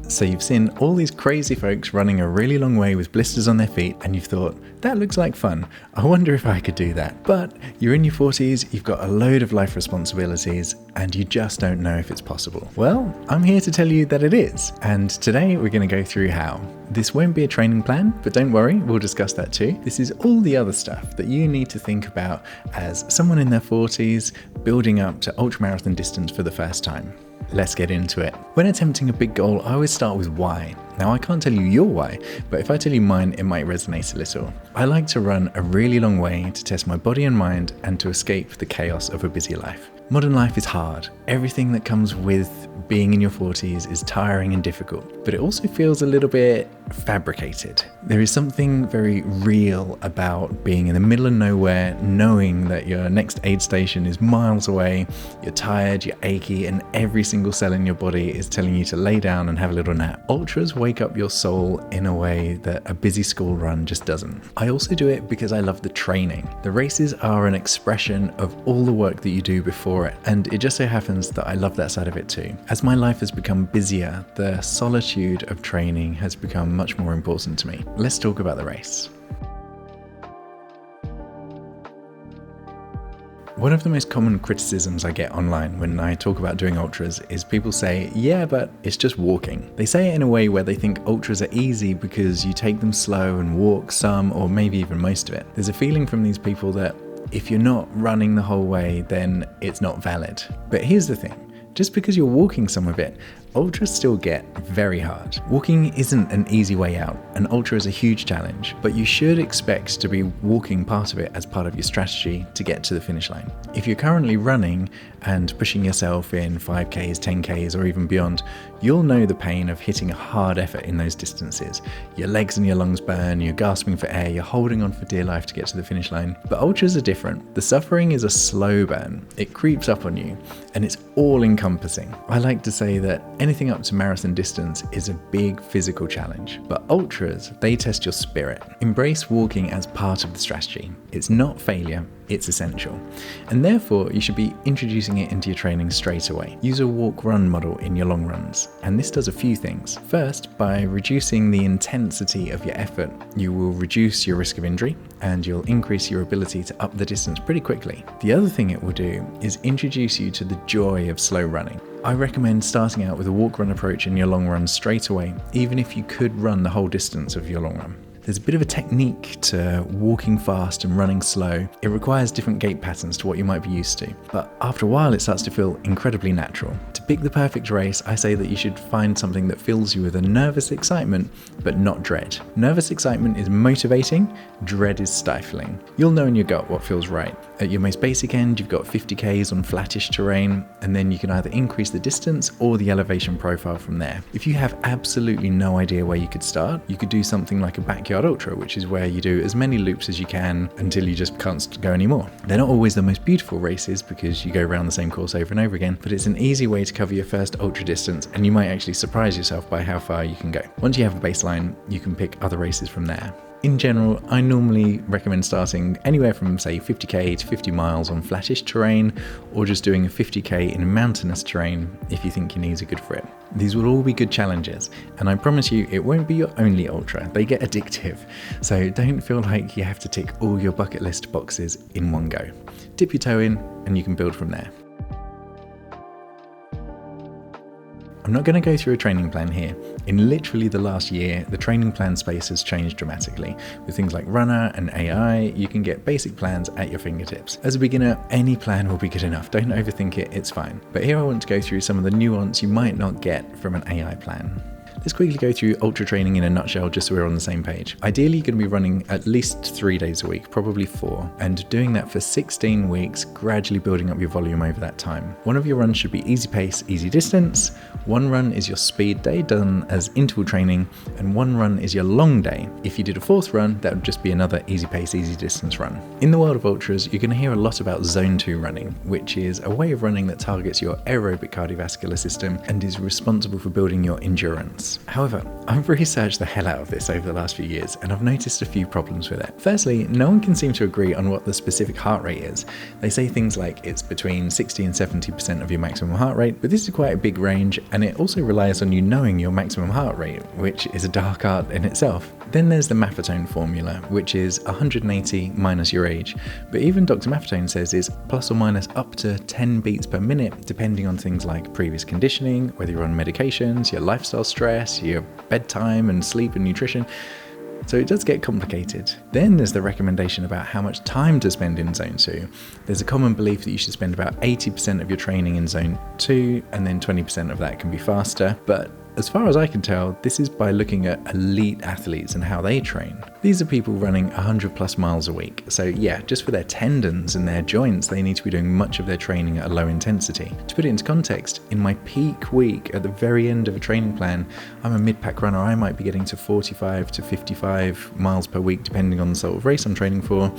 So you've seen all these crazy folks running a really long way with blisters on their feet, and you've thought, that looks like fun. I wonder if I could do that. But you're in your 40s, you've got a load of life responsibilities, and you just don't know if it's possible. Well, I'm here to tell you that it is. And today we're going to go through how. This won't be a training plan, but don't worry, we'll discuss that too. This is all the other stuff that you need to think about as someone in their 40s building up to ultramarathon distance for the first time. Let's get into it. When attempting a big goal, I always start with why. Now, I can't tell you your why, but if I tell you mine, it might resonate a little. I like to run a really long way to test my body and mind and to escape the chaos of a busy life. Modern life is hard. Everything that comes with being in your 40s is tiring and difficult, but it also feels a little bit fabricated. There is something very real about being in the middle of nowhere, knowing that your next aid station is miles away, you're tired, you're achy, and every single cell in your body is telling you to lay down and have a little nap. Ultras wake up your soul in a way that a busy school run just doesn't. I also do it because I love the training. The races are an expression of all the work that you do before it, and it just so happens that I love that side of it too. As my life has become busier, the solitude of training has become much more important to me. Let's talk about the race. One of the most common criticisms I get online when I talk about doing ultras is people say, yeah, but it's just walking. They say it in a way where they think ultras are easy because you take them slow and walk some or maybe even most of it. There's a feeling from these people that if you're not running the whole way, then it's not valid. But here's the thing. Just because you're walking some of it, ultras still get very hard. Walking isn't an easy way out. An ultra is a huge challenge, but you should expect to be walking part of it as part of your strategy to get to the finish line. If you're currently running and pushing yourself in 5Ks, 10Ks, or even beyond, you'll know the pain of hitting a hard effort in those distances. Your legs and your lungs burn, you're gasping for air, you're holding on for dear life to get to the finish line. But ultras are different. The suffering is a slow burn. It creeps up on you, and it's all encompassing. I like to say that anything up to marathon distance is a big physical challenge, but ultras, they test your spirit. Embrace walking as part of the strategy. It's not failure, it's essential. And therefore, you should be introducing it into your training straight away. Use a walk-run model in your long runs. And this does a few things. First, by reducing the intensity of your effort, you will reduce your risk of injury and you'll increase your ability to up the distance pretty quickly. The other thing it will do is introduce you to the joy of slow running. I recommend starting out with a walk-run approach in your long run straight away, even if you could run the whole distance of your long run. There's a bit of a technique to walking fast and running slow. It requires different gait patterns to what you might be used to, but after a while it starts to feel incredibly natural. To pick the perfect race, I say that you should find something that fills you with a nervous excitement, but not dread. Nervous excitement is motivating, dread is stifling. You'll know in your gut what feels right. At your most basic end, you've got 50Ks on flattish terrain, and then you can either increase the distance or the elevation profile from there. If you have absolutely no idea where you could start, you could do something like a backyard ultra, which is where you do as many loops as you can until you just can't go anymore. They're not always the most beautiful races because you go around the same course over and over again, but it's an easy way to cover your first ultra distance, and you might actually surprise yourself by how far you can go. Once you have a baseline, you can pick other races from there. In general, I normally recommend starting anywhere from say 50k to 50 miles on flattish terrain, or just doing a 50k in mountainous terrain if you think your knees are good for it. These will all be good challenges, and I promise you it won't be your only ultra. They get addictive, so don't feel like you have to tick all your bucket list boxes in one go. Dip your toe in and you can build from there. I'm not going to go through a training plan here. In literally the last year, the training plan space has changed dramatically. With things like Runner and AI, you can get basic plans at your fingertips. As a beginner, any plan will be good enough. Don't overthink it, it's fine. But here I want to go through some of the nuance you might not get from an AI plan. Let's quickly go through ultra training in a nutshell just so we're on the same page. Ideally, you're going to be running at least 3 days a week, probably 4, and doing that for 16 weeks, gradually building up your volume over that time. One of your runs should be easy pace, easy distance. One run is your speed day done as interval training, and one run is your long day. If you did a 4th run, that would just be another easy pace, easy distance run. In the world of ultras, you're going to hear a lot about zone 2 running, which is a way of running that targets your aerobic cardiovascular system and is responsible for building your endurance. resistance. However, I've researched the hell out of this over the last few years and I've noticed a few problems with it. Firstly, no one can seem to agree on what the specific heart rate is. They say things like it's between 60 and 70% of your maximum heart rate, but this is quite a big range and it also relies on you knowing your maximum heart rate, which is a dark art in itself. Then there's the Maffetone formula, which is 180 minus your age, but even Dr. Maffetone says it's plus or minus up to 10 beats per minute, depending on things like previous conditioning, whether you're on medications, your lifestyle stress, your bedtime and sleep and nutrition. So it does get complicated. Then there's the recommendation about how much time to spend in zone 2. There's a common belief that you should spend about 80% of your training in zone 2 and then 20% of that can be faster, but as far as I can tell, this is by looking at elite athletes and how they train. These are people running 100 plus miles a week. So yeah, just for their tendons and their joints, they need to be doing much of their training at a low intensity. To put it into context, in my peak week at the very end of a training plan, I'm a mid-pack runner. I might be getting to 45 to 55 miles per week, depending on the sort of race I'm training for.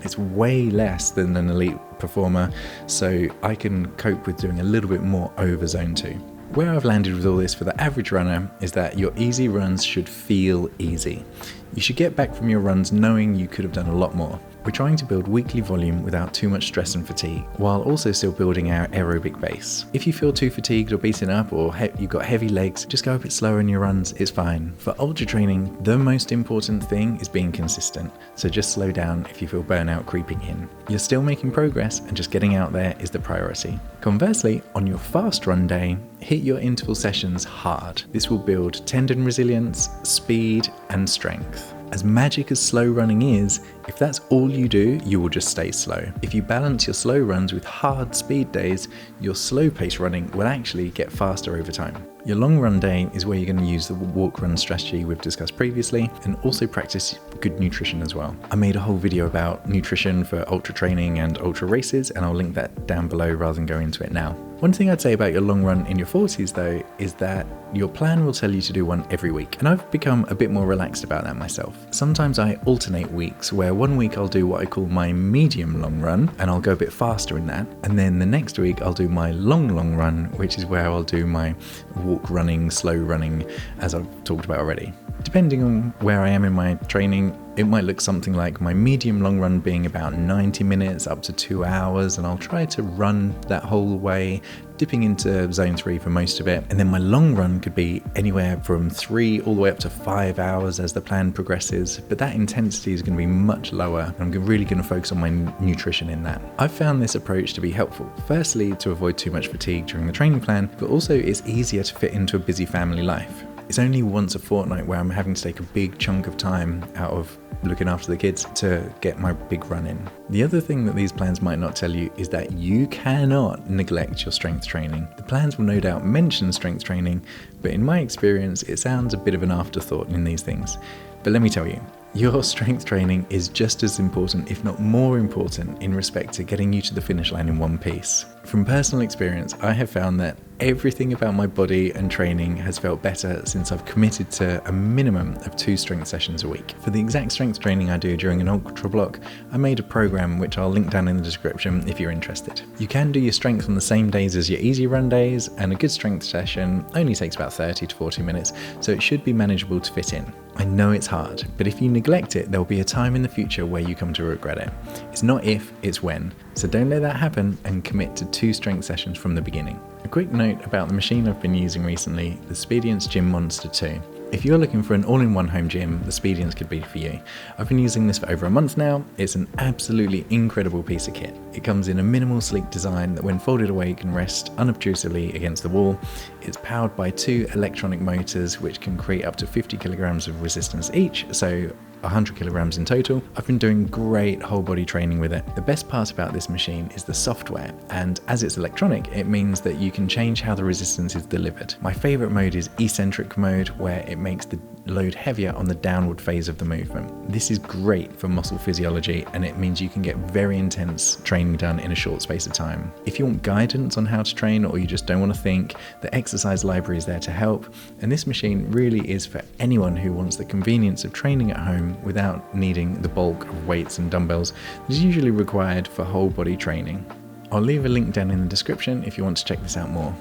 It's way less than an elite performer, so I can cope with doing a little bit more over zone 2. Where I've landed with all this for the average runner is that your easy runs should feel easy. You should get back from your runs knowing you could have done a lot more. We're trying to build weekly volume without too much stress and fatigue, while also still building our aerobic base. If you feel too fatigued or beaten up or you've got heavy legs, just go a bit slower in your runs, it's fine. For ultra training, the most important thing is being consistent, so just slow down if you feel burnout creeping in. You're still making progress and just getting out there is the priority. Conversely, on your fast run day, hit your interval sessions hard. This will build tendon resilience, speed, and strength. As magic as slow running is, if that's all you do, you will just stay slow. If you balance your slow runs with hard speed days, your slow pace running will actually get faster over time. Your long run day is where you're going to use the walk run strategy we've discussed previously and also practice good nutrition as well. I made a whole video about nutrition for ultra training and ultra races and I'll link that down below rather than go into it now. One thing I'd say about your long run in your 40s though is that your plan will tell you to do one every week, and I've become a bit more relaxed about that myself. Sometimes I alternate weeks where one week I'll do what I call my medium long run and I'll go a bit faster in that, and then the next week I'll do my long run, which is where I'll do my walk running, slow running, as I've talked about already. Depending on where I am in my training, it might look something like my medium long run being about 90 minutes up to 2 hours, and I'll try to run that whole way, dipping into zone 3 for most of it. And then my long run could be anywhere from 3 all the way up to 5 hours as the plan progresses, but that intensity is going to be much lower. I'm really going to focus on my nutrition in that. I've found this approach to be helpful. Firstly, to avoid too much fatigue during the training plan, but also it's easier to fit into a busy family life. It's only once a fortnight where I'm having to take a big chunk of time out of looking after the kids to get my big run in. The other thing that these plans might not tell you is that you cannot neglect your strength training. The plans will no doubt mention strength training, but in my experience, it sounds a bit of an afterthought in these things. But let me tell you, your strength training is just as important, if not more important, in respect to getting you to the finish line in one piece. From personal experience, I have found that everything about my body and training has felt better since I've committed to a minimum of 2 strength sessions a week. For the exact strength training I do during an ultra block, I made a program which I'll link down in the description if you're interested. You can do your strength on the same days as your easy run days, and a good strength session only takes about 30 to 40 minutes, so it should be manageable to fit in. I know it's hard, but if you neglect it, there'll be a time in the future where you come to regret it. It's not if, it's when. So don't let that happen and commit to 2 strength sessions from the beginning. A quick note about the machine I've been using recently, the Speediance Gym Monster 2. If you're looking for an all-in-one home gym, the Speediance could be for you. I've been using this for over a month now. It's an absolutely incredible piece of kit. It comes in a minimal, sleek design that when folded away can rest unobtrusively against the wall. It's powered by 2 electronic motors which can create up to 50 kilograms of resistance each, so 100 kilograms in total. I've been doing great whole body training with it. The best part about this machine is the software, and as it's electronic, it means that you can change how the resistance is delivered. My favorite mode is eccentric mode, where it makes the load heavier on the downward phase of the movement. This is great for muscle physiology, and it means you can get very intense training done in a short space of time. If you want guidance on how to train, or you just don't want to think, the exercise library is there to help, and this machine really is for anyone who wants the convenience of training at home without needing the bulk of weights and dumbbells that is usually required for whole body training. I'll leave a link down in the description if you want to check this out more.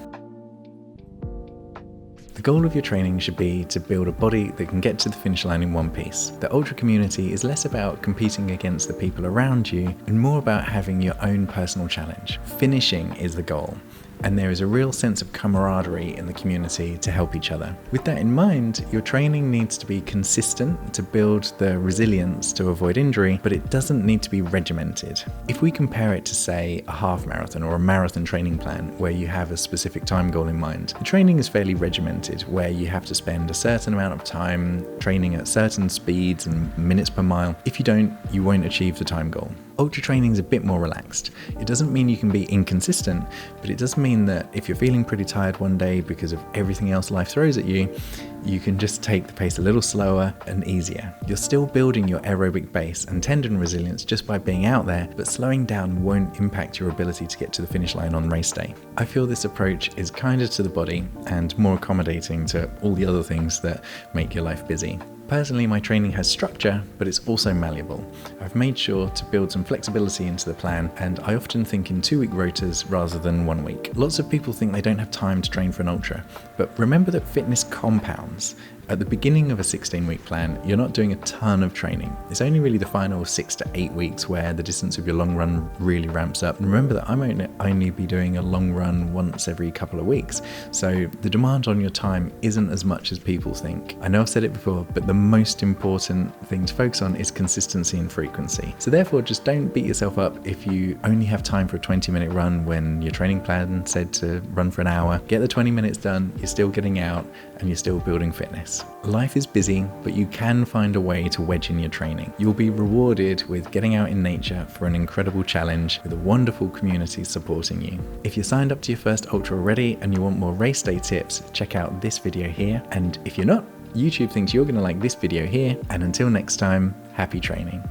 The goal of your training should be to build a body that can get to the finish line in one piece. The ultra community is less about competing against the people around you and more about having your own personal challenge. Finishing is the goal, and there is a real sense of camaraderie in the community to help each other. With that in mind, your training needs to be consistent to build the resilience to avoid injury, but it doesn't need to be regimented. If we compare it to, say, a half marathon or a marathon training plan where you have a specific time goal in mind, the training is fairly regimented, where you have to spend a certain amount of time training at certain speeds and minutes per mile. If you don't, you won't achieve the time goal. Ultra training is a bit more relaxed. It doesn't mean you can be inconsistent, but it does mean that if you're feeling pretty tired one day because of everything else life throws at you, you can just take the pace a little slower and easier. You're still building your aerobic base and tendon resilience just by being out there, but slowing down won't impact your ability to get to the finish line on race day. I feel this approach is kinder to the body and more accommodating to all the other things that make your life busy. Personally, my training has structure, but it's also malleable. I've made sure to build some flexibility into the plan, and I often think in 2-week rotas rather than 1 week. Lots of people think they don't have time to train for an ultra, but remember that fitness compounds. At the beginning of a 16-week plan, you're not doing a ton of training. It's only really the final 6 to 8 weeks where the distance of your long run really ramps up. And remember that I might only be doing a long run once every couple of weeks. So the demand on your time isn't as much as people think. I know I've said it before, but the most important thing to focus on is consistency and frequency. So therefore, just don't beat yourself up if you only have time for a 20-minute run when your training plan said to run for an hour. Get the 20 minutes done, you're still getting out, and you're still building fitness. Life is busy, but you can find a way to wedge in your training. You'll be rewarded with getting out in nature for an incredible challenge with a wonderful community supporting you. If you're signed up to your first ultra already and you want more race day tips, check out this video here. And if you're not, YouTube thinks you're going to like this video here. And until next time, happy training.